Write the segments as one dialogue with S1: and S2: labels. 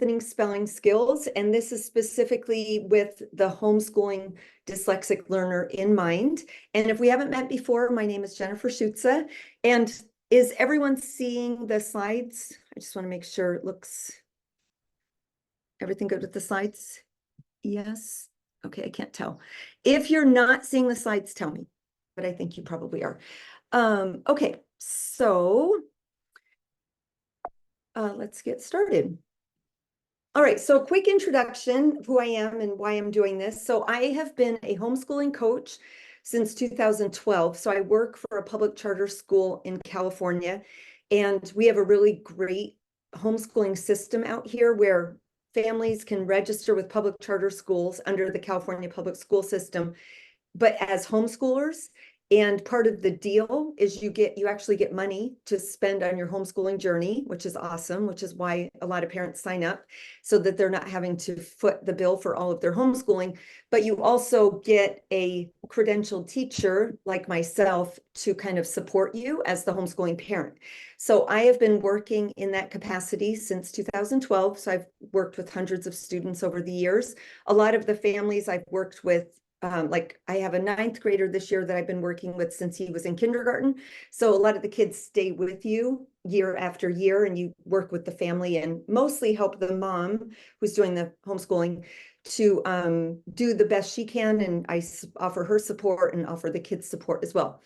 S1: Strengthening Spelling Skills, and this is specifically with the homeschooling dyslexic learner in mind. And if we haven't met before, my name is Jennifer Schutze. And is everyone seeing the slides? I just want to make sure it looks, everything good with the slides? Yes. Okay, I can't tell. If you're not seeing the slides, tell me, but I think you probably are. Okay, so let's get started. All right, so a quick introduction of who I am and why I'm doing this. So I have been a homeschooling coach since 2012. So I work for a public charter school in California, and we have a really great homeschooling system out here where families can register with public charter schools under the California public school system, but as homeschoolers. And part of the deal is you actually get money to spend on your homeschooling journey, which is awesome, which is why a lot of parents sign up so that they're not having to foot the bill for all of their homeschooling. But you also get a credentialed teacher like myself to kind of support you as the homeschooling parent. So I have been working in that capacity since 2012. So I've worked with hundreds of students over the years. A lot of the families I've worked with, like I have a 9th grader this year that I've been working with since he was in kindergarten. So a lot of the kids stay with you year after year, and you work with the family and mostly help the mom who's doing the homeschooling to do the best she can. And I offer her support and offer the kids support as well.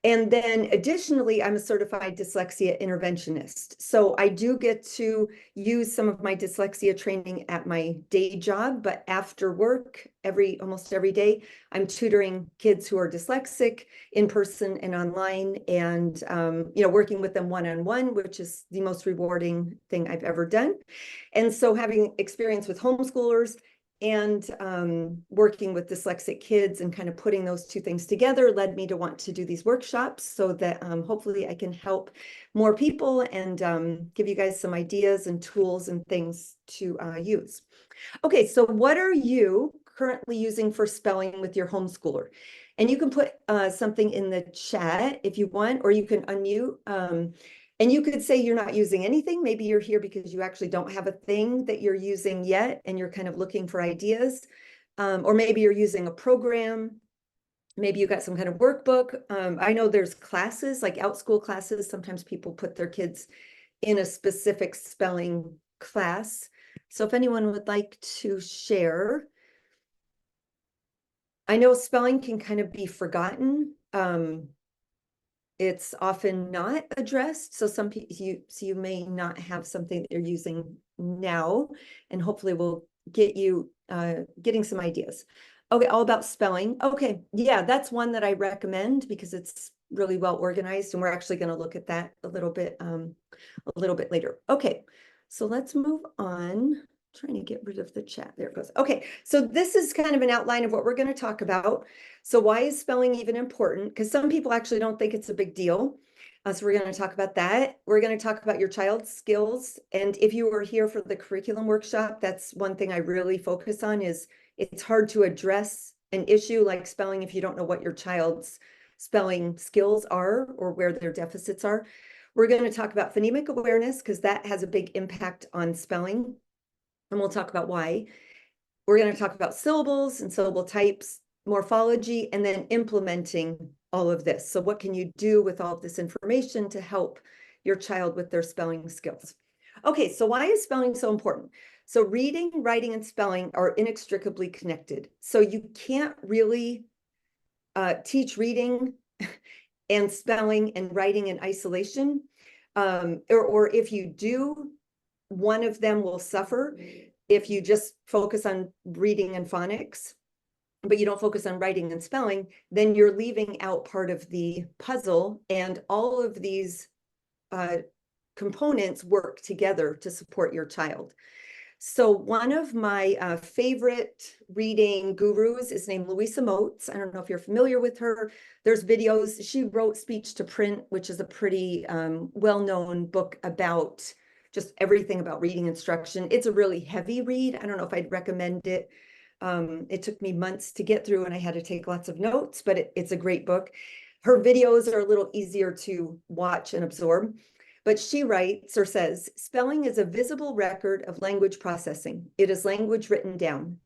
S1: And then additionally, I'm a certified dyslexia interventionist. So I do get to use some of my dyslexia training at my day job, but after work, almost every day, I'm tutoring kids who are dyslexic in person and online, and working with them one-on-one, which is the most rewarding thing I've ever done. And so having experience with homeschoolers and working with dyslexic kids and kind of putting those two things together led me to want to do these workshops so that hopefully I can help more people and give you guys some ideas and tools and things to use. Okay, so what are you currently using for spelling with your homeschooler? And you can put something in the chat if you want, or you can unmute. And you could say you're not using anything. Maybe you're here because you actually don't have a thing that you're using yet, and you're kind of looking for ideas. Or maybe you're using a program. Maybe you got some kind of workbook. I know there's classes, like out-school classes. Sometimes people put their kids in a specific spelling class. So if anyone would like to share. I know spelling can kind of be forgotten. It's often not addressed. So some people, you may not have something that you're using now, and hopefully we'll get you getting some ideas. Okay, all about spelling. Okay, yeah, that's one that I recommend because it's really well organized, and we're actually going to look at that a little bit later. Okay, so let's move on. Trying to get rid of the chat. There it goes. Okay, so this is kind of an outline of what we're going to talk about. So why is spelling even important? Because some people actually don't think it's a big deal. So we're going to talk about that. We're going to talk about your child's skills. And if you were here for the curriculum workshop, that's one thing I really focus on. Is it's hard to address an issue like spelling if you don't know what your child's spelling skills are or where their deficits are. We're going to talk about phonemic awareness because that has a big impact on spelling. And we'll talk about why. We're going to talk about syllables and syllable types, morphology, and then implementing all of this. So what can you do with all of this information to help your child with their spelling skills? Okay, so why is spelling so important? So reading, writing, and spelling are inextricably connected. So you can't really teach reading and spelling and writing in isolation. Or if you do, one of them will suffer if you just focus on reading and phonics, but you don't focus on writing and spelling, then you're leaving out part of the puzzle, and all of these components work together to support your child. So one of my favorite reading gurus is named Louisa Moats. I don't know if you're familiar with her. There's videos. She wrote Speech to Print, which is a pretty well-known book about just everything about reading instruction. It's a really heavy read. I don't know if I'd recommend it. It took me months to get through, and I had to take lots of notes, but it's a great book. Her videos are a little easier to watch and absorb. But she writes or says, spelling is a visible record of language processing. It is language written down.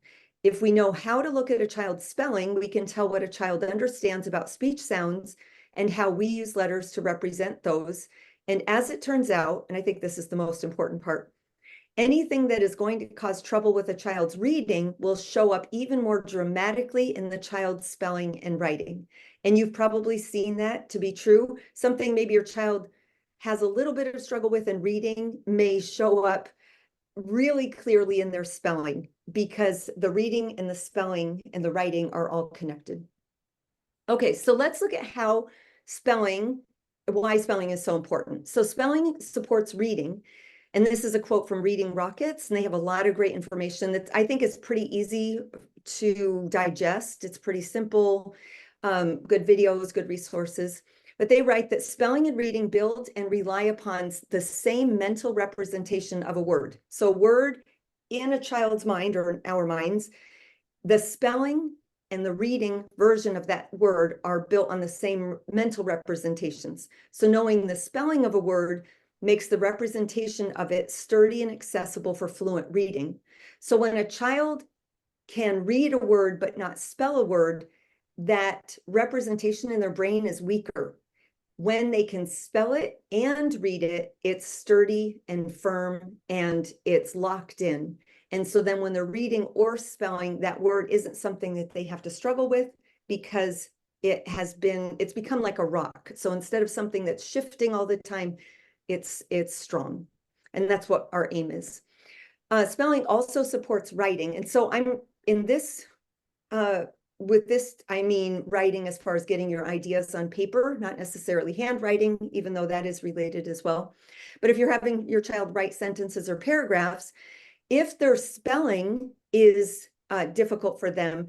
S1: If we know how to look at a child's spelling, we can tell what a child understands about speech sounds and how we use letters to represent those. And as it turns out, and I think this is the most important part, anything that is going to cause trouble with a child's reading will show up even more dramatically in the child's spelling and writing. And you've probably seen that to be true. Something maybe your child has a little bit of struggle with in reading may show up really clearly in their spelling, because the reading and the spelling and the writing are all connected. Okay, so let's look at why spelling is so important. So spelling supports reading. And this is a quote from Reading Rockets, and they have a lot of great information that I think is pretty easy to digest. It's pretty simple, good videos, good resources. But they write that spelling and reading build and rely upon the same mental representation of a word. So a word in a child's mind or in our minds, the spelling and the reading version of that word are built on the same mental representations. So knowing the spelling of a word makes the representation of it sturdy and accessible for fluent reading. So when a child can read a word but not spell a word, that representation in their brain is weaker. When they can spell it and read it, it's sturdy and firm and it's locked in. And so then when they're reading or spelling, that word isn't something that they have to struggle with, because it's become like a rock. So instead of something that's shifting all the time, it's strong. And that's what our aim is. Spelling also supports writing. And so I'm in this, with this, I mean writing as far as getting your ideas on paper, not necessarily handwriting, even though that is related as well. But if you're having your child write sentences or paragraphs, if their spelling is difficult for them,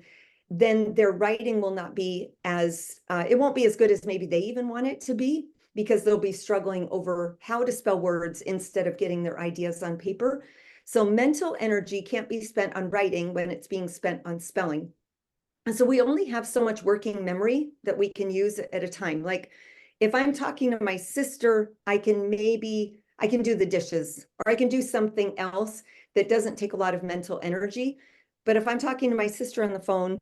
S1: then their writing will not be as, it won't be as good as maybe they even want it to be, because they'll be struggling over how to spell words instead of getting their ideas on paper. So mental energy can't be spent on writing when it's being spent on spelling. And so we only have so much working memory that we can use at a time. Like if I'm talking to my sister, I can do the dishes, or I can do something else that doesn't take a lot of mental energy. But if I'm talking to my sister on the phone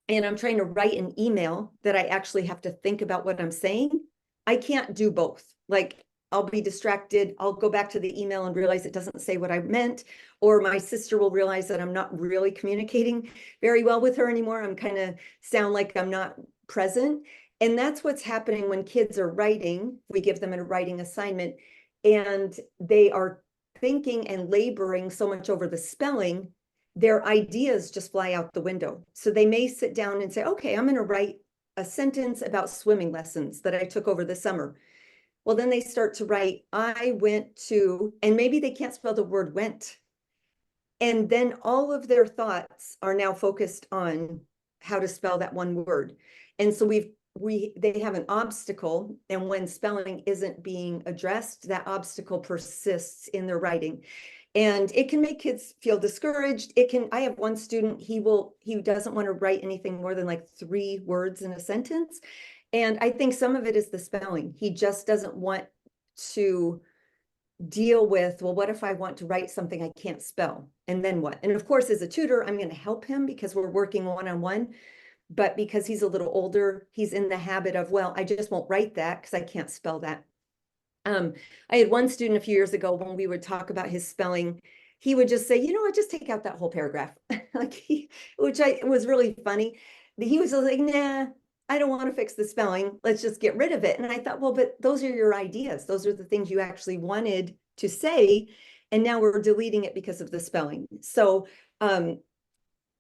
S1: and I'm trying to write an email that I actually have to think about what I'm saying, I can't do both. Like I'll be distracted. I'll go back to the email and realize it doesn't say what I meant, or my sister will realize that I'm not really communicating very well with her anymore. I'm kind of sound like I'm not present. And that's what's happening when kids are writing. We give them a writing assignment and they are thinking and laboring so much over the spelling, their ideas just fly out the window. So they may sit down and say, okay, I'm going to write a sentence about swimming lessons that I took over the summer. Well, then they start to write, I went to, and maybe they can't spell the word went. And then all of their thoughts are now focused on how to spell that one word. And so they have an obstacle, and when spelling isn't being addressed, that obstacle persists in their writing. And it can make kids feel discouraged. I have one student, he doesn't want to write anything more than like 3 words in a sentence. And I think some of it is the spelling. He just doesn't want to deal with, well, what if I want to write something I can't spell? And then what? And of course, as a tutor, I'm going to help him because we're working one-on-one. But because he's a little older, he's in the habit of, well, I just won't write that because I can't spell that. I had one student a few years ago when we would talk about his spelling, he would just say, I just take out that whole paragraph, which was really funny. He was like, nah, I don't want to fix the spelling. Let's just get rid of it. And I thought, well, but those are your ideas. Those are the things you actually wanted to say. And now we're deleting it because of the spelling. So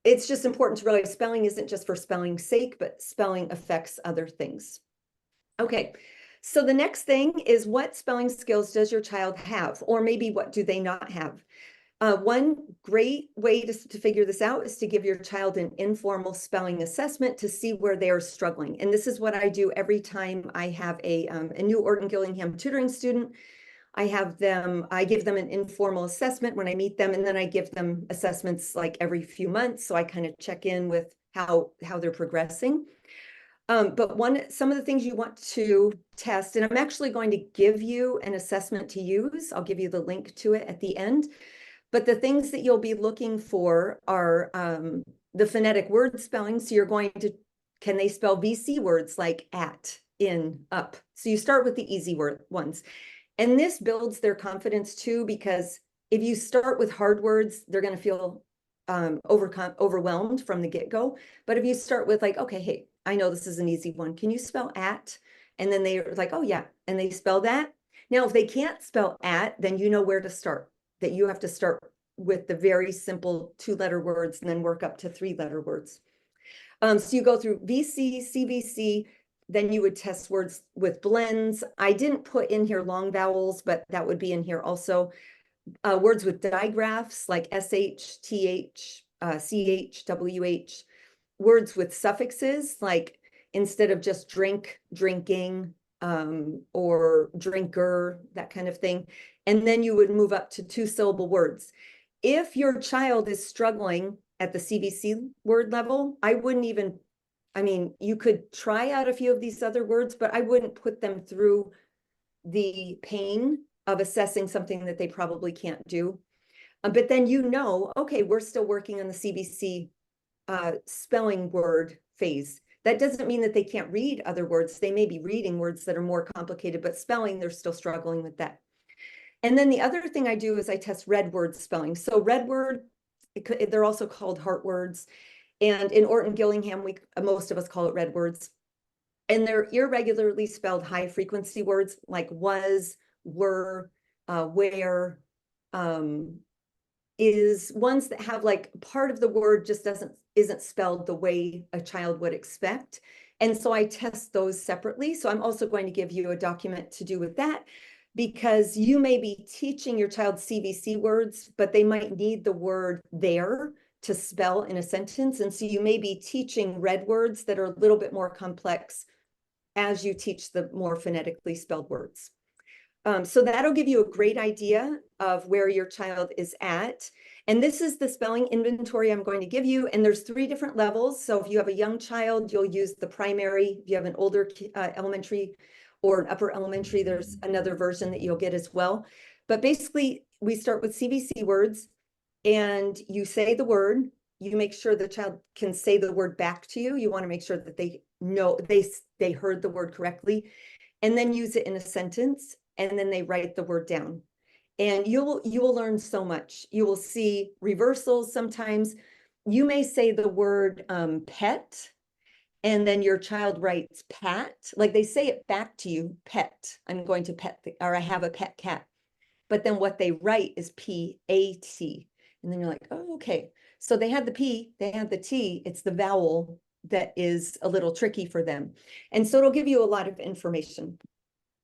S1: it's just important to realize spelling isn't just for spelling's sake, but spelling affects other things. Okay. So the next thing is, what spelling skills does your child have? Or maybe what do they not have? One great way to figure this out is to give your child an informal spelling assessment to see where they are struggling. And this is what I do every time I have a new Orton-Gillingham tutoring student. I give them an informal assessment when I meet them, and then I give them assessments like every few months. So I kind of check in with how they're progressing. But some of the things you want to test, and I'm actually going to give you an assessment to use. I'll give you the link to it at the end. But the things that you'll be looking for are the phonetic word spelling. So you're going to, can they spell VC words like at, in, up? So you start with the easy ones. And this builds their confidence too, because if you start with hard words, they're going to feel overwhelmed from the get-go. But if you start with like, okay, hey, I know this is an easy one. Can you spell at? And then they're like, oh yeah. And they spell that. Now, if they can't spell at, then you know where to start, that you have to start with the very simple 2-letter words and then work up to 3-letter words. So you go through VC, CVC, then you would test words with blends. I didn't put in here long vowels, but that would be in here also. Words with digraphs like SH, TH, CH, WH. Words with suffixes like instead of just drink, drinking, or drinker, that kind of thing. And then you would move up to 2-syllable words. If your child is struggling at the CVC word level, I wouldn't even, I mean, you could try out a few of these other words, but I wouldn't put them through the pain of assessing something that they probably can't do. But then okay, we're still working on the CVC spelling word phase. That doesn't mean that they can't read other words. They may be reading words that are more complicated, but spelling, they're still struggling with that. And then the other thing I do is I test red word spelling. So red word, they're also called heart words. And in Orton Gillingham, most of us call it red words. And they're irregularly spelled high frequency words like was, were, where, is ones that have like part of the word just isn't spelled the way a child would expect. And so I test those separately. So I'm also going to give you a document to do with that, because you may be teaching your child CVC words, but they might need the word there to spell in a sentence. And so you may be teaching red words that are a little bit more complex as you teach the more phonetically spelled words. So that'll give you a great idea of where your child is at. And this is the spelling inventory I'm going to give you. And there's 3 different levels. So if you have a young child, you'll use the primary. If you have an older elementary or an upper elementary, there's another version that you'll get as well. But basically, we start with CVC words, and you say the word. You make sure the child can say the word back to you. You want to make sure that they know they heard the word correctly, and then use it in a sentence. And then they write the word down. And you will learn so much. You will see reversals sometimes. You may say the word pet, and then your child writes pat. Like they say it back to you, pet. I'm going to pet, or I have a pet cat. But then what they write is P-A-T. And then you're like, oh, okay. So they had the P, they had the T. It's the vowel that is a little tricky for them. And so it'll give you a lot of information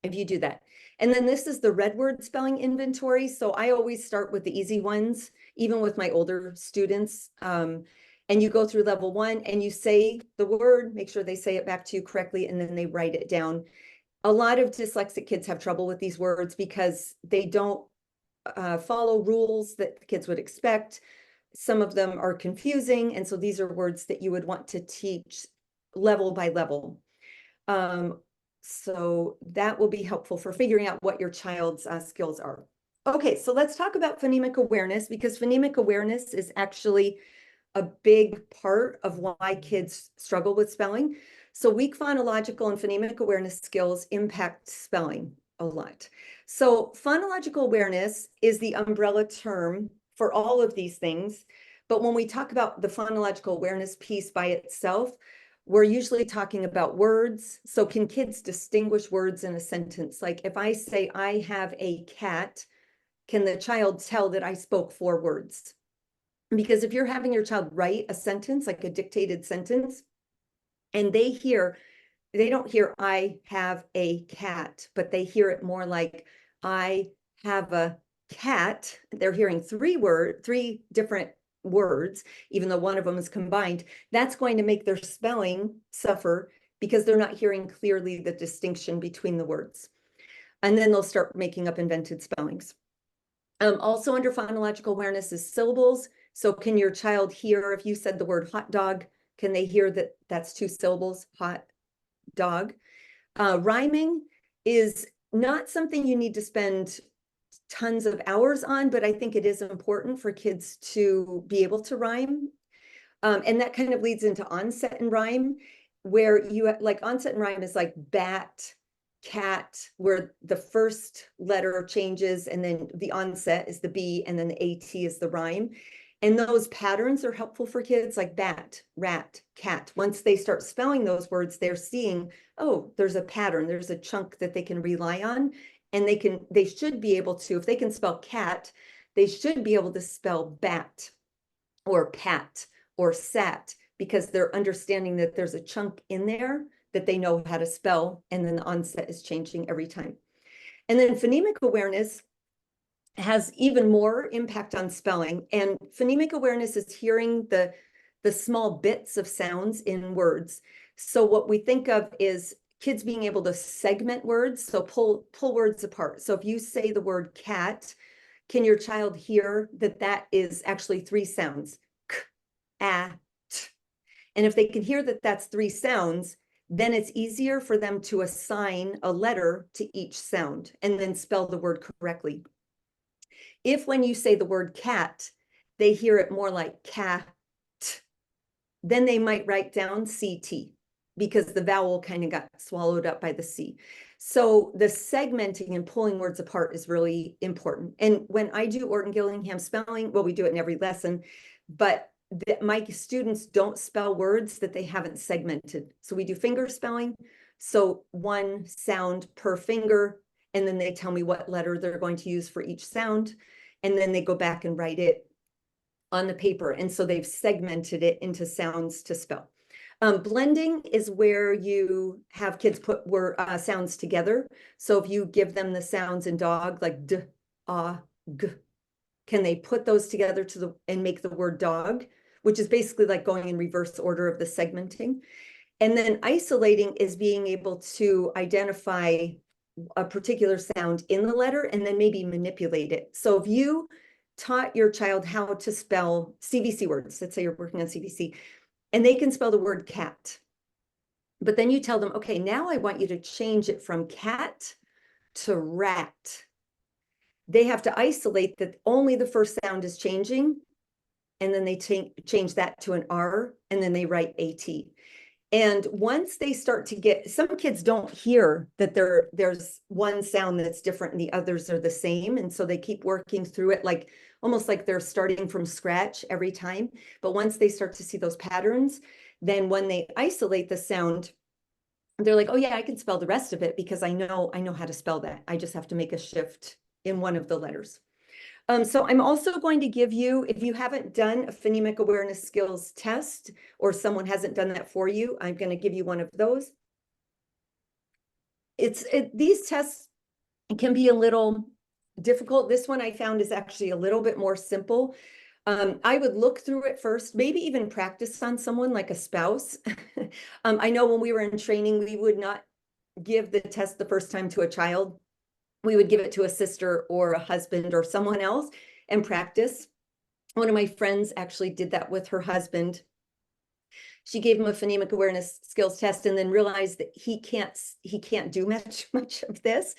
S1: if you do that. And then this is the red word spelling inventory. So I always start with the easy ones, even with my older students. And you go through level 1 and you say the word, make sure they say it back to you correctly, and then they write it down. A lot of dyslexic kids have trouble with these words because they don't follow rules that kids would expect. Some of them are confusing. And so these are words that you would want to teach level by level. So that will be helpful for figuring out what your child's skills are. Okay, so let's talk about phonemic awareness, because phonemic awareness is actually a big part of why kids struggle with spelling. So weak phonological and phonemic awareness skills impact spelling a lot. So phonological awareness is the umbrella term for all of these things. But when we talk about the phonological awareness piece by itself, we're usually talking about words. So can kids distinguish words in a sentence? Like if I say, I have a cat, can the child tell that I spoke 4 words? Because if you're having your child write a sentence, like a dictated sentence, and they don't hear I have a cat, but they hear it more like I have a cat. They're hearing 3 different words, even though one of them is combined. That's going to make their spelling suffer because they're not hearing clearly the distinction between the words. And then they'll start making up invented spellings. Also under phonological awareness is syllables. So can your child hear, if you said the word hot dog, can they hear that that's 2 syllables, hot dog. Rhyming is not something you need to spend tons of hours on, but I think it is important for kids to be able to rhyme. And that kind of leads into onset and rhyme, where you like onset and rhyme is like bat, cat, where the first letter changes and then the onset is the B and then the AT is the rhyme. And those patterns are helpful for kids like bat, rat, cat. Once they start spelling those words, they're seeing, oh, there's a pattern, there's a chunk that they can rely on. And they should be able to, if they can spell cat, they should be able to spell bat or pat or sat, because they're understanding that there's a chunk in there that they know how to spell, and then the onset is changing every time. And then phonemic awareness has even more impact on spelling. And phonemic awareness is hearing the small bits of sounds in words. So what we think of is kids being able to segment words, so pull words apart. So if you say the word cat, can your child hear that that is actually three sounds? K, a, t. And if they can hear that that's three sounds, then it's easier for them to assign a letter to each sound and then spell the word correctly. If when you say the word cat, they hear it more like cat, then they might write down CT, because the vowel kind of got swallowed up by the C. So the segmenting and pulling words apart is really important. And when I do Orton Gillingham spelling, well, we do it in every lesson, but my students don't spell words that they haven't segmented. So we do finger spelling. So one sound per finger, and then they tell me what letter they're going to use for each sound. And then they go back and write it on the paper. And so they've segmented it into sounds to spell. Blending is where you have kids put sounds together. So if you give them the sounds in dog, like d, g, can they put those together and make the word dog, which is basically like going in reverse order of the segmenting. And then isolating is being able to identify a particular sound in the letter and then maybe manipulate it. So if you taught your child how to spell CVC words, let's say you're working on CVC, and they can spell the word cat, but then you tell them, okay, now I want you to change it from cat to rat. They have to isolate that only the first sound is changing, and then they change that to an R, and then they write AT. And once they start to get, some kids don't hear that there's one sound that's different and the others are the same. And so they keep working through it, like almost like they're starting from scratch every time. But once they start to see those patterns, then when they isolate the sound, they're like, oh yeah, I can spell the rest of it because I know how to spell that. I just have to make a shift in one of the letters. So I'm also going to give you, if you haven't done a phonemic awareness skills test, or someone hasn't done that for you, I'm going to give you one of those. These tests can be a little difficult. This one I found is actually a little bit more simple. I would look through it first, maybe even practice on someone like a spouse. I know when we were in training, we would not give the test the first time to a child. We would give it to a sister or a husband or someone else and practice. One of my friends actually did that with her husband. She gave him a phonemic awareness skills test and then realized that he can't do much of this.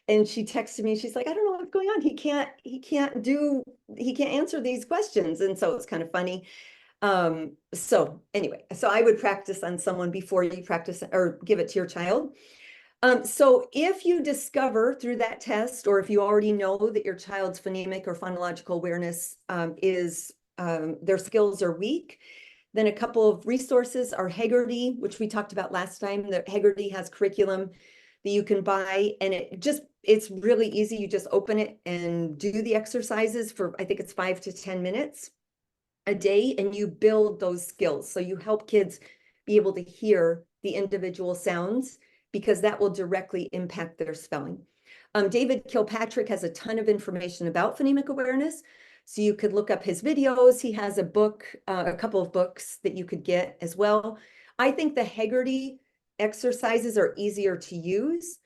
S1: And she texted me, she's like, I don't know what's going on. He can't answer these questions. And so it's kind of funny. So anyway, so I would practice on someone before you practice or give it to your child. So if you discover through that test, or if you already know that your child's phonemic or phonological awareness their skills are weak, then a couple of resources are Heggerty, which we talked about last time. The Heggerty has curriculum that you can buy, and it's really easy. You just open it and do the exercises for, I think it's 5 to 10 minutes a day, and you build those skills. So you help kids be able to hear the individual sounds, because that will directly impact their spelling. David Kilpatrick has a ton of information about phonemic awareness. So you could look up his videos. He has a book, a couple of books that you could get as well. I think the Heggerty exercises are easier to use,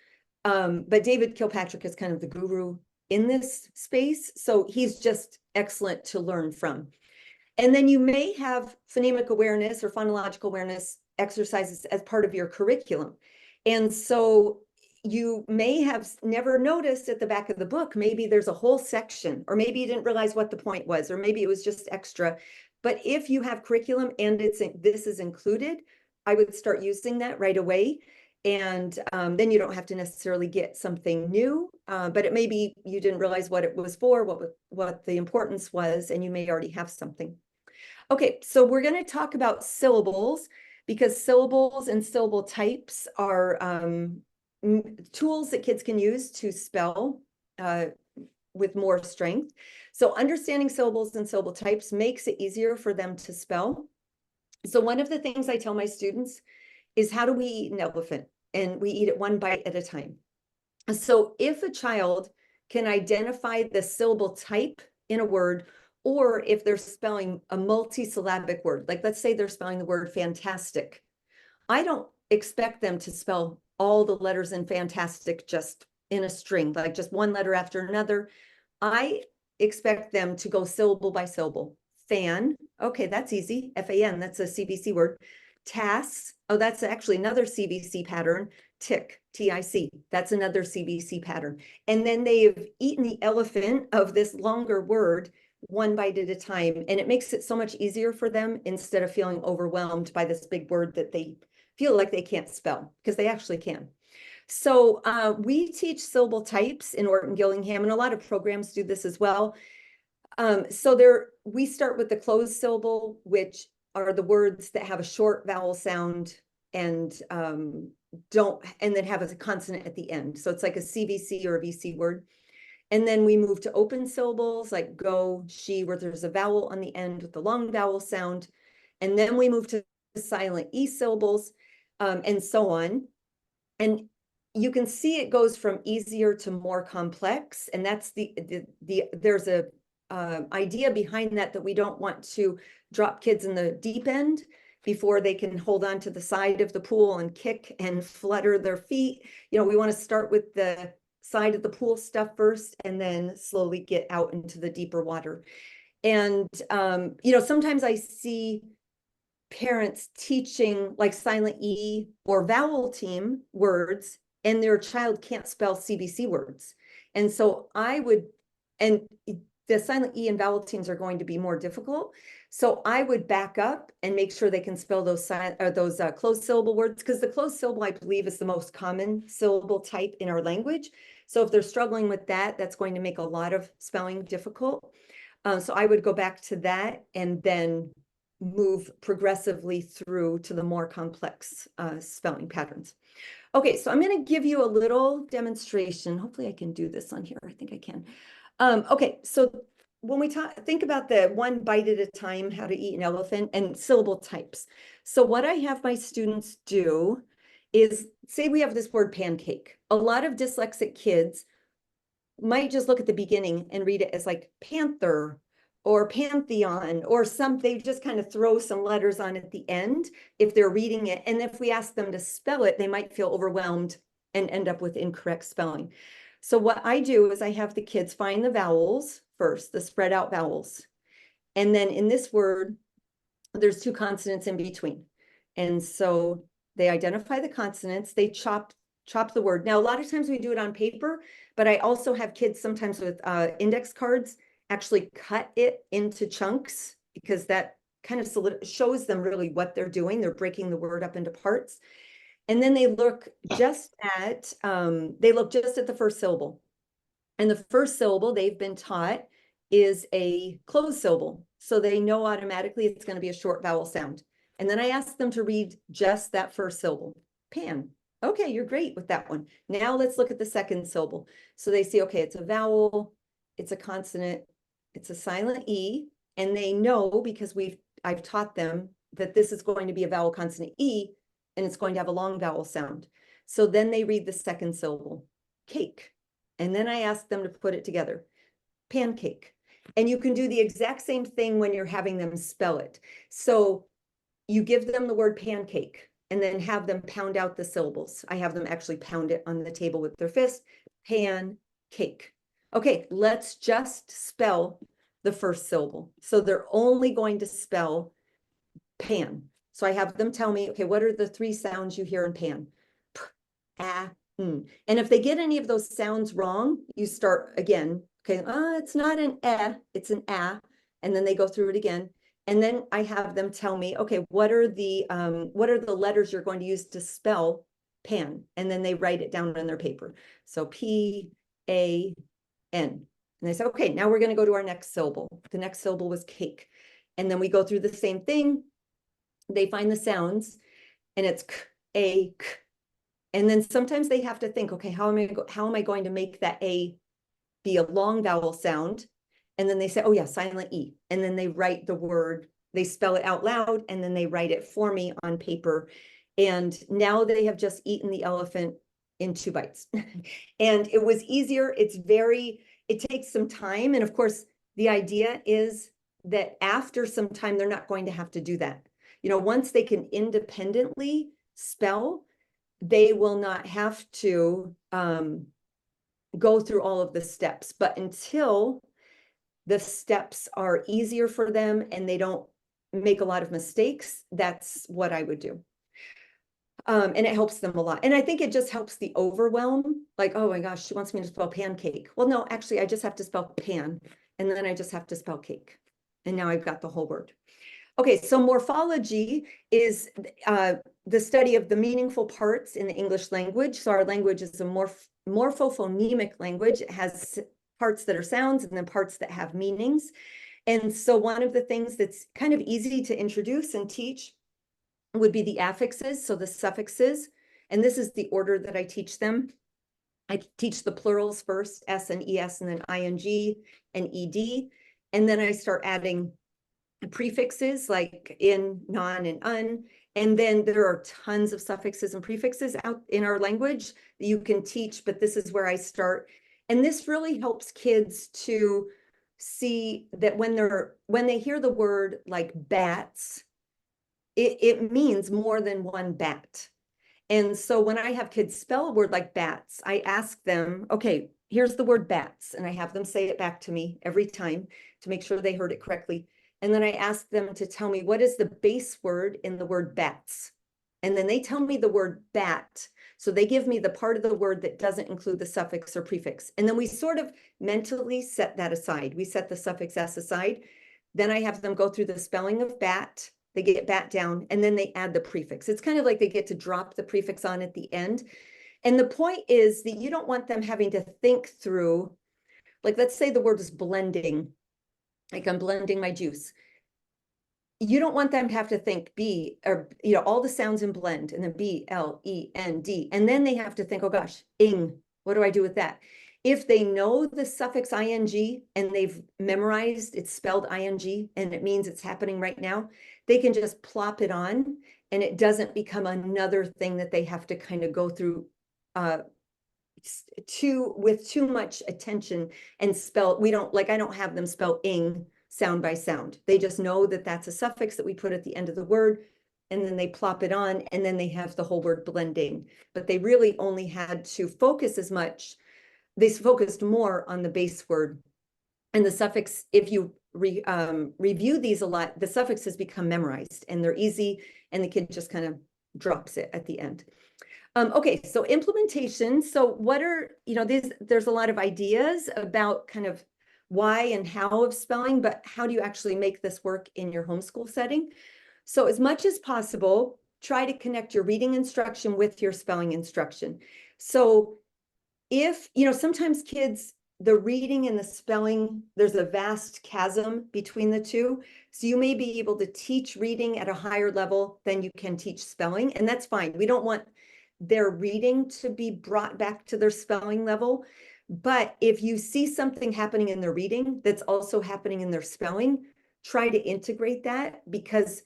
S1: but David Kilpatrick is kind of the guru in this space. So he's just excellent to learn from. And then you may have phonemic awareness or phonological awareness exercises as part of your curriculum. And so you may have never noticed at the back of the book, maybe there's a whole section, or maybe you didn't realize what the point was, or maybe it was just extra. But if you have curriculum and this is included, I would start using that right away. And then you don't have to necessarily get something new, but it may be you didn't realize what it was for, what the importance was, and you may already have something. Okay, so we're going to talk about syllables, because syllables and syllable types are tools that kids can use to spell with more strength. So understanding syllables and syllable types makes it easier for them to spell. So one of the things I tell my students is, how do we eat an elephant? And we eat it one bite at a time. So if a child can identify the syllable type in a word, or if they're spelling a multisyllabic word, like let's say they're spelling the word fantastic, I don't expect them to spell all the letters in fantastic just in a string, like just one letter after another. I expect them to go syllable by syllable. Fan, okay, that's easy. F-A-N, that's a CBC word. Tas, oh, that's actually another CBC pattern. Tick, T-I-C, that's another CBC pattern. And then they've eaten the elephant of this longer word one bite at a time. And it makes it so much easier for them, instead of feeling overwhelmed by this big word that they feel like they can't spell, because they actually can. So we teach syllable types in Orton Gillingham, and a lot of programs do this as well. So we start with the closed syllable, which are the words that have a short vowel sound and and then have a consonant at the end. So it's like a CVC or a VC word. And then we move to open syllables like go, she, where there's a vowel on the end with the long vowel sound. And then we move to silent E syllables, and so on. And you can see it goes from easier to more complex. And that's there's a idea behind that we don't want to drop kids in the deep end before they can hold on to the side of the pool and kick and flutter their feet. You know, we want to start with the side of the pool stuff first, and then slowly get out into the deeper water. And you know, sometimes I see parents teaching like silent E or vowel team words, and their child can't spell CBC words. And so and the silent E and vowel teams are going to be more difficult. So I would back up and make sure they can spell those closed syllable words, because the closed syllable, I believe, is the most common syllable type in our language. So if they're struggling with that, that's going to make a lot of spelling difficult. So I would go back to that and then move progressively through to the more complex spelling patterns. Okay, so I'm going to give you a little demonstration. Hopefully I can do this on here. I think I can. Okay, so when we think about the one bite at a time, how to eat an elephant, and syllable types. So what I have my students do is, say we have this word pancake. A lot of dyslexic kids might just look at the beginning and read it as like panther or pantheon or they just kind of throw some letters on at the end if they're reading it. And if we ask them to spell it, they might feel overwhelmed and end up with incorrect spelling. So what I do is I have the kids find the vowels first, the spread out vowels. And then in this word, there's two consonants in between. And so they identify the consonants, they chop the word. Now, a lot of times we do it on paper, but I also have kids sometimes with index cards actually cut it into chunks, because that kind of shows them really what they're doing. They're breaking the word up into parts. And then they look just at the first syllable. And the first syllable they've been taught is a closed syllable. So they know automatically it's going to be a short vowel sound. And then I ask them to read just that first syllable, pan. Okay, you're great with that one. Now let's look at the second syllable. So they see, okay, it's a vowel, it's a consonant, it's a silent E, and they know, because I've taught them that this is going to be a vowel consonant E, and it's going to have a long vowel sound. So then they read the second syllable, cake. And then I ask them to put it together, pancake. And you can do the exact same thing when you're having them spell it. So you give them the word pancake and then have them pound out the syllables. I have them actually pound it on the table with their fist, pancake. Okay, let's just spell the first syllable. So they're only going to spell pan. So I have them tell me, okay, what are the 3 sounds you hear in pan? P, a, mm. And if they get any of those sounds wrong, you start again. Okay, it's not an it's an a. And then they go through it again. And then I have them tell me, okay, what are the letters you're going to use to spell pan? And then they write it down on their paper. So P-A-N. And they say, okay, now we're going to go to our next syllable. The next syllable was cake. And then we go through the same thing. They find the sounds, and it's k, a, k. And then sometimes they have to think, okay, how am I going to make that a be a long vowel sound? And then they say, oh yeah, silent E. And then they write the word, they spell it out loud, and then they write it for me on paper. And now they have just eaten the elephant in 2 bites. And it was easier. It takes some time. And of course, the idea is that after some time, they're not going to have to do that. Once they can independently spell, they will not have to go through all of the steps. But until the steps are easier for them and they don't make a lot of mistakes, that's what I would do. And it helps them a lot. And I think it just helps the overwhelm. Like, oh my gosh, she wants me to spell pancake. Well, no, actually, I just have to spell pan. And then I just have to spell cake. And now I've got the whole word. Okay, so morphology is the study of the meaningful parts in the English language. So our language is a morphophonemic language. It has parts that are sounds and then parts that have meanings. And so one of the things that's kind of easy to introduce and teach would be the affixes, so the suffixes. And this is the order that I teach them. I teach the plurals first, S and ES, and then ING and ED. And then I start adding prefixes like in, non, and un. And then there are tons of suffixes and prefixes out in our language that you can teach, but this is where I start. And this really helps kids to see that when they hear the word like bats, it means more than one bat. And so when I have kids spell a word like bats, I ask them, okay, here's the word bats. And I have them say it back to me every time to make sure they heard it correctly. And then I ask them to tell me what is the base word in the word bats. And then they tell me the word bat. So they give me the part of the word that doesn't include the suffix or prefix. And then we sort of mentally set that aside. We set the suffix S aside. Then I have them go through the spelling of bat. They get bat down, and then they add the prefix. It's kind of like they get to drop the prefix on at the end. And the point is that you don't want them having to think through, like, let's say the word is blending, like I'm blending my juice. You don't want them to have to think B, or, all the sounds in blend, and then B, L, E, N, D. And then they have to think, oh gosh, ing, what do I do with that? If they know the suffix ing and they've memorized it's spelled ing and it means it's happening right now, they can just plop it on and it doesn't become another thing that they have to kind of go through with too much attention and spell. I don't have them spell ing sound by sound. They just know that that's a suffix that we put at the end of the word, and then they plop it on, and then they have the whole word blending. But they really only had to focus they focused more on the base word. And the suffix, if you review these a lot, the suffixes become memorized and they're easy, and the kid just kind of drops it at the end. Okay, so implementation. So what are, there's a lot of ideas about kind of why and how of spelling, but how do you actually make this work in your homeschool setting? So as much as possible, try to connect your reading instruction with your spelling instruction. So if, sometimes kids, the reading and the spelling, there's a vast chasm between the two. So you may be able to teach reading at a higher level than you can teach spelling, and that's fine. We don't want their reading to be brought back to their spelling level. But if you see something happening in their reading that's also happening in their spelling, try to integrate that, because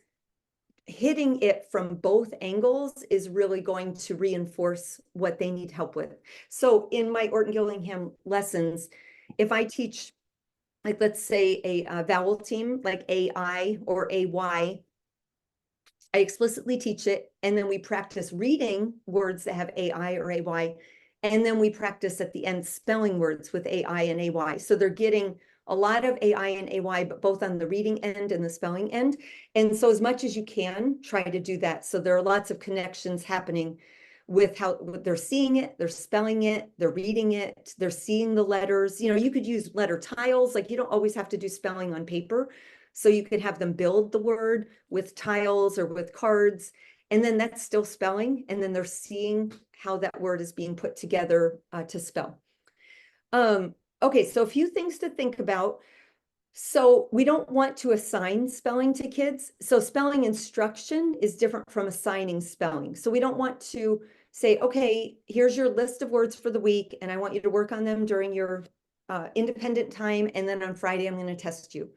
S1: hitting it from both angles is really going to reinforce what they need help with. So in my Orton Gillingham lessons, if I teach, like, let's say a vowel team, like AI or AY, I explicitly teach it, and then we practice reading words that have AI or AY, and then we practice at the end spelling words with AI and AY. So they're getting a lot of AI and AY, but both on the reading end and the spelling end. And so as much as you can, try to do that. So there are lots of connections happening with how they're seeing it, they're spelling it, they're reading it, they're seeing the letters. You know, you could use letter tiles, like you don't always have to do spelling on paper. So you could have them build the word with tiles or with cards, and then that's still spelling. And then they're seeing how that word is being put together to spell. Okay, so a few things to think about. So we don't want to assign spelling to kids. So spelling instruction is different from assigning spelling. So we don't want to say, okay, here's your list of words for the week, and I want you to work on them during your independent time, and then on Friday, I'm going to test you.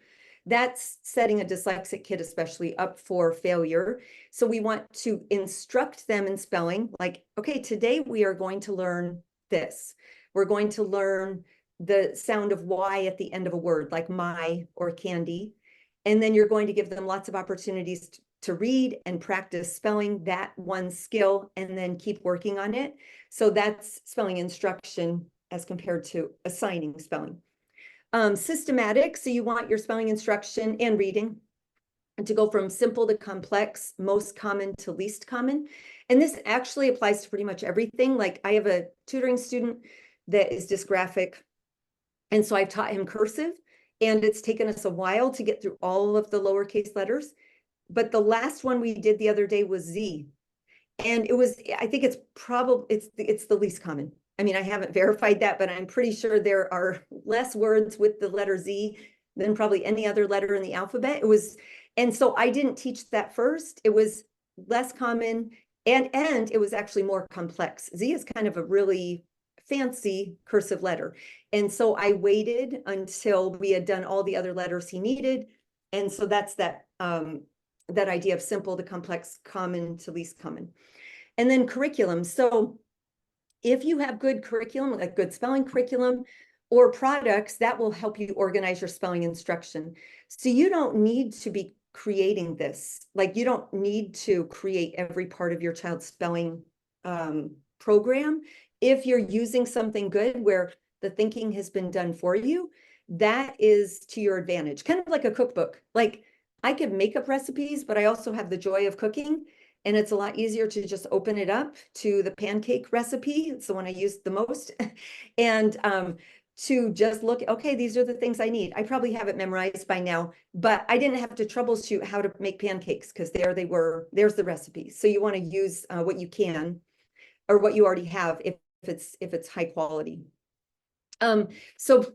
S1: That's setting a dyslexic kid especially up for failure. So we want to instruct them in spelling, like, okay, today we are going to learn this. We're going to learn the sound of Y at the end of a word, like my or candy. And then you're going to give them lots of opportunities to read and practice spelling that one skill and then keep working on it. So that's spelling instruction as compared to assigning spelling. Systematic, so you want your spelling instruction and reading to go from simple to complex, most common to least common. And this actually applies to pretty much everything. Like I have a tutoring student that is dysgraphic, and so I've taught him cursive, and it's taken us a while to get through all of the lowercase letters. But the last one we did the other day was Z. And it was, I think it's probably, it's the least common. I mean, I haven't verified that, but I'm pretty sure there are less words with the letter Z than probably any other letter in the alphabet. It was, and so I didn't teach that first. It was less common, and it was actually more complex. Z is kind of a really fancy cursive letter. And so I waited until we had done all the other letters he needed. And so that's that, that idea of simple to complex, common to least common. And then curriculum. So if you have good curriculum, like good spelling curriculum or products, that will help you organize your spelling instruction. So you don't need to be creating this. Like you don't need to create every part of your child's spelling program. If you're using something good where the thinking has been done for you, that is to your advantage. Kind of like a cookbook. Like I could make up recipes, but I also have the joy of cooking. And it's a lot easier to just open it up to the pancake recipe. It's the one I use the most. And to just look, okay, these are the things I need. I probably have it memorized by now, but I didn't have to troubleshoot how to make pancakes because there they were, there's the recipe. So you want to use what you can or what you already have if it's high quality. So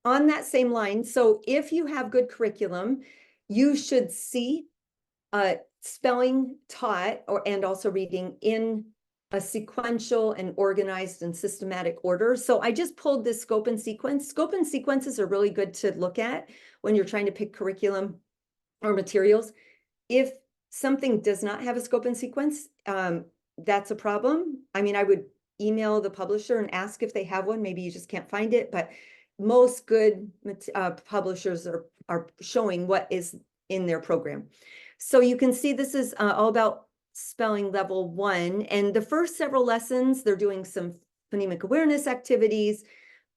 S1: on that same line, so if you have good curriculum, you should see spelling taught and also reading in a sequential and organized and systematic order. So I just pulled this scope and sequence. Scope and sequences are really good to look at when you're trying to pick curriculum or materials. If something does not have a scope and sequence, that's a problem. I mean, I would email the publisher and ask if they have one. Maybe you just can't find it, but most good publishers are showing what is in their program. So you can see this is all about spelling level 1. And the first several lessons, they're doing some phonemic awareness activities.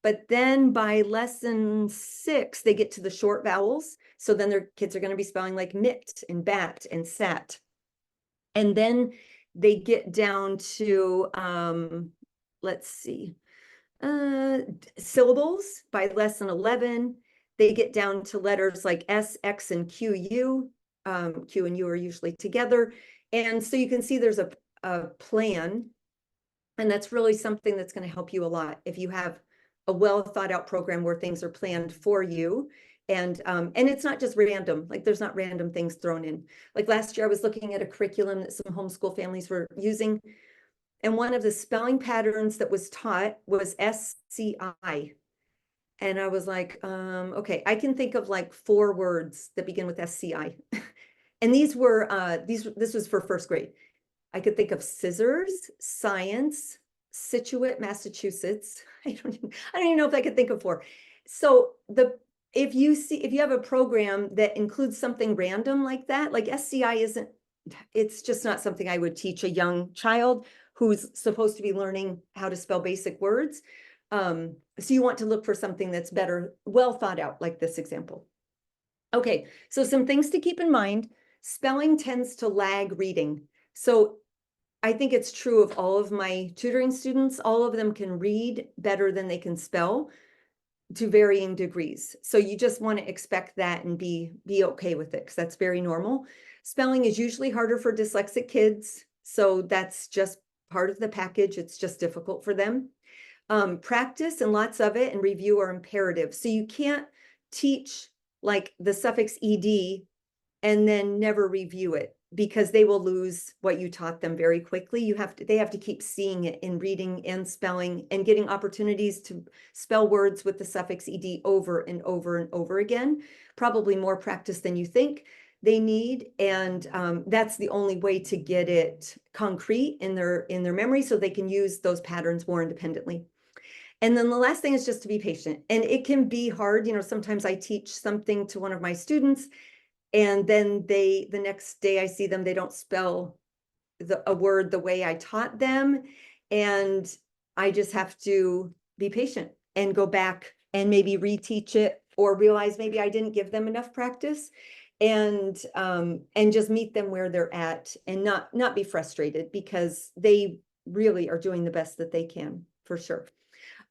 S1: But then by lesson 6, they get to the short vowels. So then their kids are going to be spelling like mit and bat and sat. And then they get down to, let's see, syllables by lesson 11. They get down to letters like S, X, and Q, U. Q and U are usually together. And so you can see there's a plan. And that's really something that's going to help you a lot if you have a well thought out program where things are planned for you. And it's not just random, like there's not random things thrown in. Like last year, I was looking at a curriculum that some homeschool families were using. And one of the spelling patterns that was taught was SCI. And I was like, okay, I can think of like 4 words that begin with SCI. And these were, this was for first grade. I could think of scissors, science, Situate, Massachusetts. I don't even know if I could think of 4. So if you have a program that includes something random like that, like SCI it's just not something I would teach a young child who's supposed to be learning how to spell basic words. So you want to look for something that's better, well thought out, like this example. Okay, so some things to keep in mind. Spelling tends to lag reading. So I think it's true of all of my tutoring students. All of them can read better than they can spell to varying degrees. So you just want to expect that and be okay with it, because that's very normal. Spelling is usually harder for dyslexic kids. So that's just part of the package. It's just difficult for them. Practice and lots of it and review are imperative. So you can't teach like the suffix ed and then never review it, because they will lose what you taught them very quickly. They have to keep seeing it in reading and spelling and getting opportunities to spell words with the suffix ed over and over and over again. Probably more practice than you think they need. And that's the only way to get it concrete in their memory, so they can use those patterns more independently. And then the last thing is just to be patient. And it can be hard. Sometimes I teach something to one of my students, and then the next day I see them, they don't spell a word the way I taught them. And I just have to be patient and go back and maybe reteach it, or realize maybe I didn't give them enough practice, and just meet them where they're at, and not be frustrated, because they really are doing the best that they can, for sure.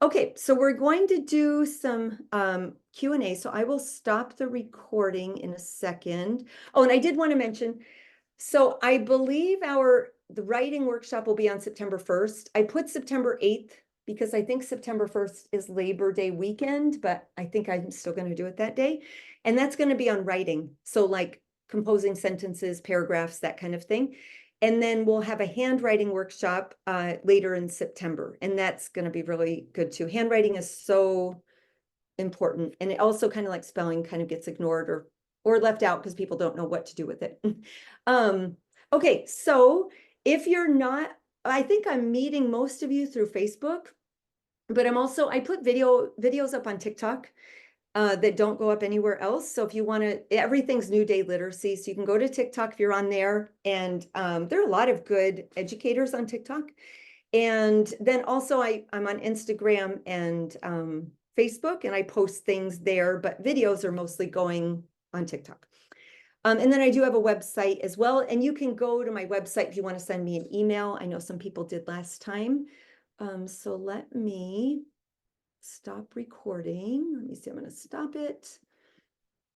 S1: Okay, so we're going to do some Q&A. So I will stop the recording in a second. Oh, and I did want to mention, so I believe the writing workshop will be on September 1st. I put September 8th because I think September 1st is Labor Day weekend, but I think I'm still going to do it that day. And that's going to be on writing. So like composing sentences, paragraphs, that kind of thing. And then we'll have a handwriting workshop later in September. And that's going to be really good too. Handwriting is so important. And it also, kind of like spelling, kind of gets ignored or left out because people don't know what to do with it. Okay, so if you're not, I think I'm meeting most of you through Facebook, but I put videos up on TikTok that don't go up anywhere else. So if you want to, everything's New Day Literacy. So you can go to TikTok if you're on there. And there are a lot of good educators on TikTok. And then also I'm on Instagram and Facebook, and I post things there, but videos are mostly going on TikTok. And then I do have a website as well. And you can go to my website if you want to send me an email. I know some people did last time. So let me stop recording. Let me see, I'm going to stop it.